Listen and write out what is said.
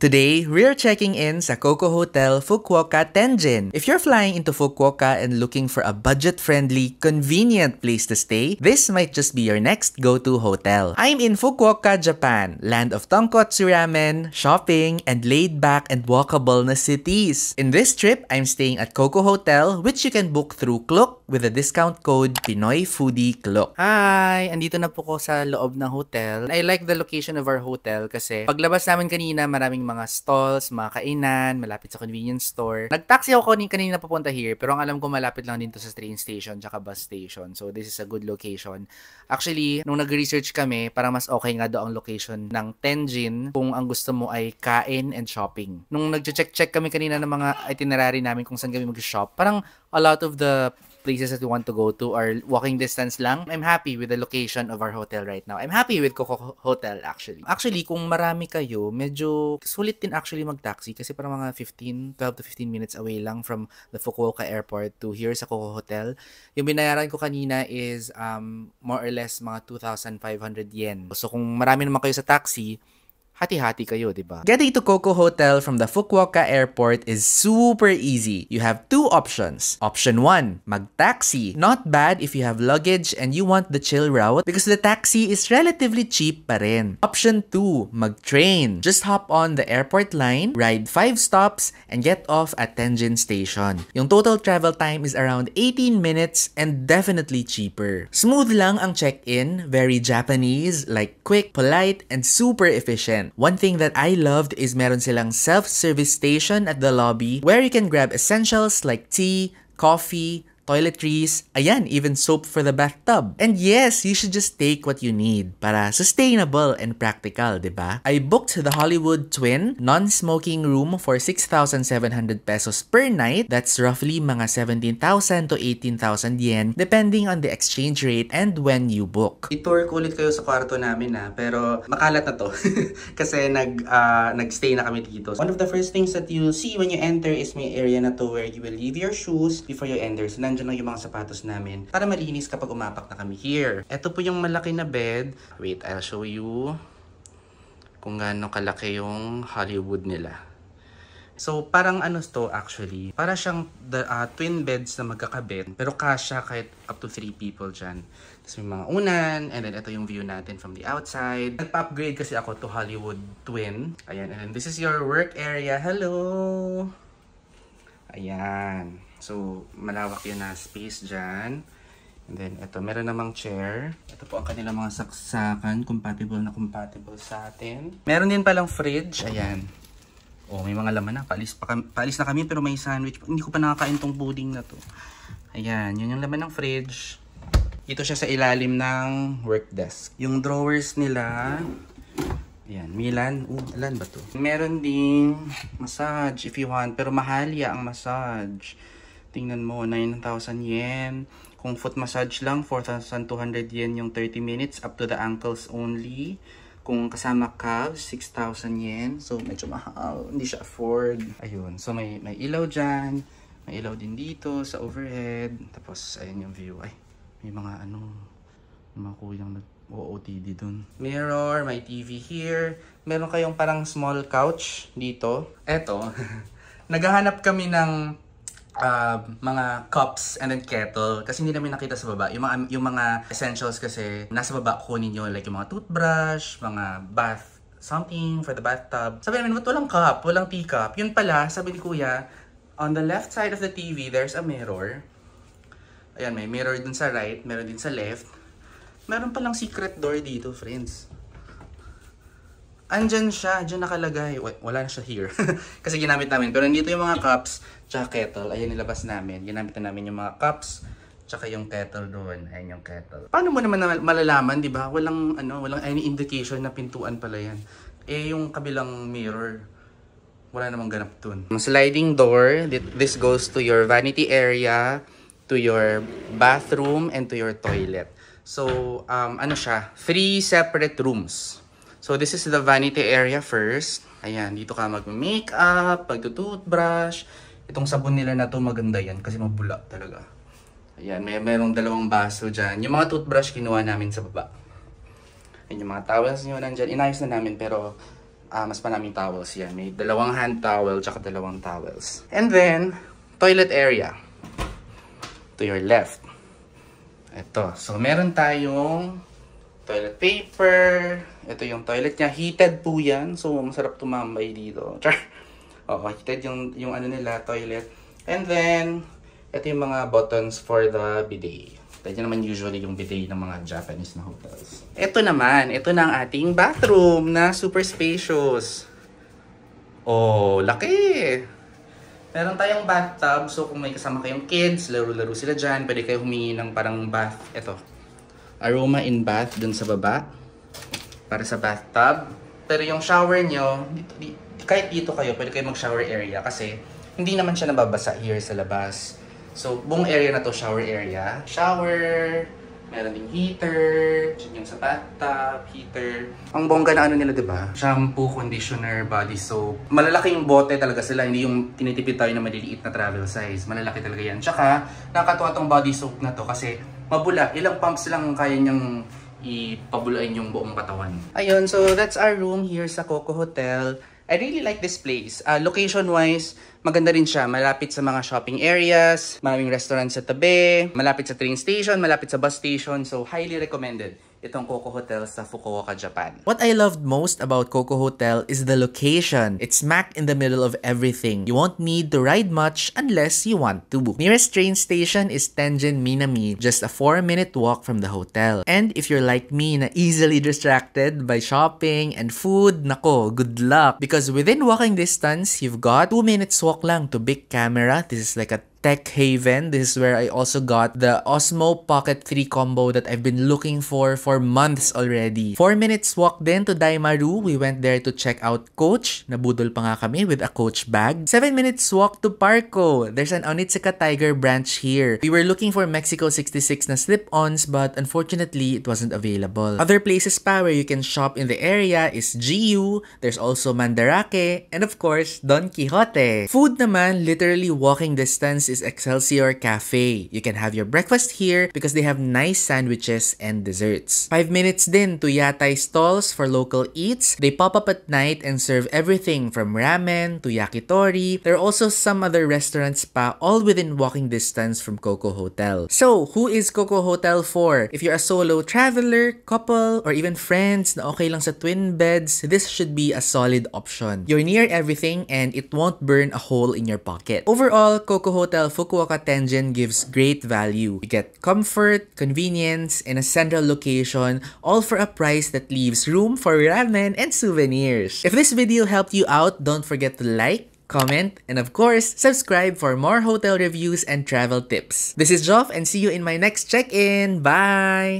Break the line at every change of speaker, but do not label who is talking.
Today, we're checking in sa Coco Hotel Fukuoka Tenjin. If you're flying into Fukuoka and looking for a budget-friendly, convenient place to stay, this might just be your next go-to hotel. I'm in Fukuoka, Japan, land of tonkotsu ramen, shopping, and laid-back and walkable na cities. In this trip, I'm staying at Coco Hotel, which you can book through Klook with the discount code Pinoy Foodie Klook. Hi! Andito na po ko sa loob ng hotel. I like the location of our hotel kasi paglabas namin kanina, maraming mga stalls, mga kainan, malapit sa convenience store. Nag-taxi ako kanina papunta here, pero ang alam ko malapit lang dito sa train station tsaka bus station. So this is a good location. Actually, nung nag-research kami, parang mas okay nga daw ang location ng Tenjin kung ang gusto mo ay kain and shopping. Nung nag-check kami kanina ng mga itinerary namin kung saan kami mag-shop, parang a lot of the places that we want to go to are walking distance lang. I'm happy with the location of our hotel right now. I'm happy with Coco Hotel actually. Actually, kung marami kayo, medyo sulit din actually mag-taxi kasi parang mga 12 to 15 minutes away lang from the Fukuoka airport to here sa Coco Hotel. Yung binayaran ko kanina is more or less mga 2,500 yen. So kung marami naman kayo sa taxi, hati-hati kayo, diba? Getting to Coco Hotel from the Fukuoka airport is super easy. You have two options. Option 1, mag-taxi. Not bad if you have luggage and you want the chill route because the taxi is relatively cheap pa rin. Option 2, mag-train. Just hop on the airport line, ride 5 stops, and get off at Tenjin Station. Yung total travel time is around 18 minutes and definitely cheaper. Smooth lang ang check-in, very Japanese, like quick, polite, and super efficient. One thing that I loved is meron silang self-service station at the lobby where you can grab essentials like tea, coffee, toiletries, ayan, even soap for the bathtub. And yes, you should just take what you need para sustainable and practical, diba? I booked the Hollywood Twin non-smoking room for 6,700 pesos per night. That's roughly mga 17,000 to 18,000 yen depending on the exchange rate and when you book. I-tour ko ulit kayo sa kwarto namin pero makalat na to kasi nag-stay na kami dito. One of the first things that you'll see when you enter is may area na to where you will leave your shoes before you enter. So, nandiyan lang yung mga sapatos namin para malinis kapag umapak na kami here. Ito po yung malaki na bed. Wait, I'll show you kung gaano kalaki yung Hollywood nila. So, parang ano to actually. Para siyang twin beds na magkakabit. Pero kasya kahit up to 3 people dyan. Tapos may mga unan. And then ito yung view natin from the outside. Nagpa-upgrade kasi ako to Hollywood Twin. Ayan. And then this is your work area. Hello! Ayan. So, malawak yun na space dyan. And then, ito, meron namang chair. Ito po ang kanilang mga saksakan. Compatible sa atin. Meron din palang fridge. Ayan. Oh, may mga laman na. Paalis na kami pero may sandwich. Hindi ko pa nakakain tong pudding na to. Ayan. Yun yung laman ng fridge. Ito siya sa ilalim ng work desk. Yung drawers nila. Ayan, Milan. Alan ba to? Meron ding massage if you want. Pero mahal ya ang massage. Tingnan mo, 9,000 yen. Kung foot massage lang, 4,200 yen yung 30 minutes up to the ankles only. Kung kasama calves, 6,000 yen. So, medyo mahal. Hindi siya afford. Ayun. So, may ilaw dyan. May ilaw din dito sa overhead. Tapos, ayun yung view. Ay, may mga mga kuyang nag-OOTD dun. Mirror, may TV here. Meron kayong parang small couch dito. Eto, naghahanap kami ng mga cups and then kettle kasi hindi namin nakita sa baba. Yung mga essentials kasi nasa baba kunin nyo, like yung mga toothbrush, mga bath something for the bathtub. Sabi namin, ba't walang cup, walang teacup? Yun pala, sabi ni kuya, on the left side of the TV there's a mirror. Ayan, may mirror dun sa right, meron din sa left. Meron palang secret door dito, friends. Andyan siya, dyan nakalagay. Wala na siya here. Kasi ginamit namin. Pero nandito yung mga cups, tsaka kettle. Ayan, nilabas namin. Ginamit na namin yung mga cups, tsaka yung kettle doon. Ayan yung kettle. Paano mo naman malalaman, di ba? Walang any indication na pintuan pala yan. Yung kabilang mirror, wala namang ganap dun. Sliding door. This goes to your vanity area, to your bathroom, and to your toilet. So, ano siya? 3 separate rooms. So, this is the vanity area first. Ayan, dito ka mag-makeup, pagtutoothbrush. Itong sabon nila na to maganda yan kasi mabula talaga. Ayan, merong 2 baso dyan. Yung mga toothbrush kinuha namin sa baba. Ayan, yung mga towels nyo nandyan. Inayos na namin pero
mas maraming towels yan. May dalawang hand towel, tsaka dalawang towels. And then, toilet area. To your left. Ito. So, meron tayong toilet paper. Ito yung toilet niya. Heated po yan. So, masarap tumambay dito. Char! Oo, heated yung ano nila, toilet. And then, ito yung mga buttons for the bidet. Ito naman usually yung bidet ng mga Japanese na hotels. Ito naman, ito na ang ating bathroom na super spacious. Oh, laki! Meron tayong bathtub, so kung may kasama kayong kids, laro-laro sila dyan, pwede kayo humingi ng parang bath. Ito, aroma in bath dun sa baba. Para sa bathtub. Pero yung shower nyo, kahit dito kayo, pwede kayo mag-shower area kasi hindi naman siya nababasa here sa labas. So, buong area na to, shower area. Shower, meron ding heater, yung sa bathtub, heater. Ang bongga na ano nila, diba? Shampoo, conditioner, body soap. Malalaki yung bote talaga sila, hindi yung tinitipid tayo na maliliit na travel size. Malalaki talaga yan. Tsaka, nakakatuwa tong body soap na to kasi mabula. Ilang pumps lang kaya niyang ipabulain yung buong katawan. Ayun, so that's our room here sa Coco Hotel. I really like this place. Location-wise, maganda rin siya. Malapit sa mga shopping areas, maraming restaurants sa tabi, malapit sa train station, malapit sa bus station. So, highly recommended itong Coco Hotel sa Fukuoka, Japan.
What I loved most about Coco Hotel is the location. It's smack in the middle of everything. You won't need to ride much unless you want to. Nearest train station is Tenjin Minami, just a 4-minute walk from the hotel. And if you're like me na easily distracted by shopping and food, nako, good luck. Because within walking distance, you've got 2 minutes walk lang to Big Camera. This is like a tech haven. This is where I also got the Osmo Pocket 3 combo that I've been looking for months already. 4 minutes walk din to Daimaru. We went there to check out Coach. Nabudol pa nga kami with a Coach bag. 7 minutes walk to Parco. There's an Onitsuka Tiger branch here. We were looking for Mexico 66 na slip-ons but unfortunately it wasn't available. Other places pa where you can shop in the area is GU. There's also Mandarake and of course Don Quixote. Food naman, literally walking distance is Excelsior Cafe. You can have your breakfast here because they have nice sandwiches and desserts. 5 minutes din to Yatai stalls for local eats. They pop up at night and serve everything from ramen to yakitori. There are also some other restaurants pa, all within walking distance from Coco Hotel. So, who is Coco Hotel for? If you're a solo traveler, couple, or even friends na okay lang sa twin beds, this should be a solid option. You're near everything and it won't burn a hole in your pocket. Overall, Coco Hotel Fukuoka Tenjin gives great value. You get comfort, convenience, and a central location, all for a price that leaves room for ramen and souvenirs. If this video helped you out, don't forget to like, comment, and of course, subscribe for more hotel reviews and travel tips. This is Joff and see you in my next check-in. Bye!